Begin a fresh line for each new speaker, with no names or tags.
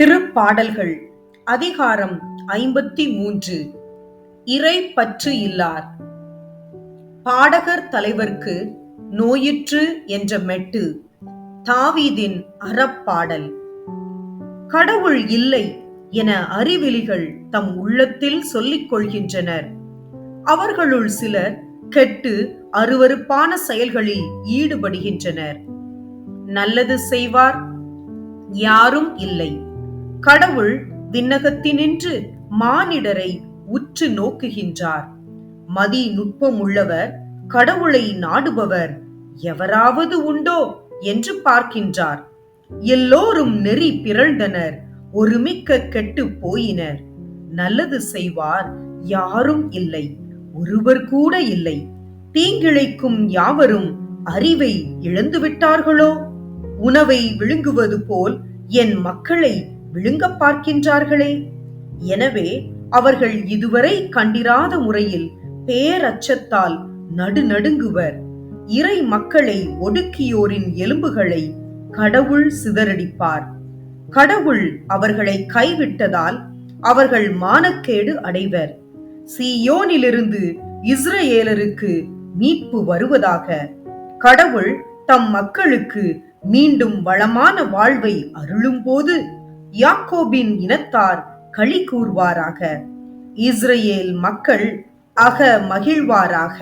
திருப்பாடல்கள் அதிகாரம் 53. இறை பற்று இல்லார். பாடகர் தலைவர்க்கு நோயிற்று என்ற மெட்டு. தாவீதின் அறப்பாடல். கடவுள் இல்லை என அறிவிலிகள் தம் உள்ளத்தில் சொல்லிக் கொள்கின்றனர். அவர்களுள் சிலர் கெட்டு அருவருப்பான செயல்களில் ஈடுபடுகின்றனர். நல்லது செய்வார் யாரும் இல்லை. கடவுள் விண்ணகத்தினின்று மானிடரை உற்று நோக்குகின்றார். மதி நுட்பமுள்ளவர், கடவுளை நாடுபவர் எவராவது உண்டோ என்று பார்க்கின்றார். எல்லோரும் நெறி பிறழ்ந்தனர், ஒருமிக்க கெட்டு போயினர். நல்லது செய்வார் யாரும் இல்லை, ஒருவர் கூட இல்லை. தீங்கிழைக்கும் யாவரும் அறிவை இழந்துவிட்டார்களோ? உணவை விழுங்குவது போல் என் மக்களை விழுங்க பார்க்கின்றார்களே. எனவே அவர்கள் இதுவரை கண்டிராத முறையில் பேரச்சத்தால் நடுநடுங்குவர். இறை மக்களை ஒடுக்கியோரின் எலும்புகளை கடவுள் சிதறடிப்பார். கடவுள் அவர்களை கைவிட்டதால் அவர்கள் மானக்கேடு அடைவர். சீயோனிலிருந்து இஸ்ரவேலருக்கு மீட்பு வருவதாக. கடவுள் தம் மக்களுக்கு மீண்டும் வளமான வாழ்வை அருளும் போது யாக்கோபின் இனத்தார் களி கூர்வாராக. இஸ்ரவேல் மக்கள் அக மகிழ்வாராக.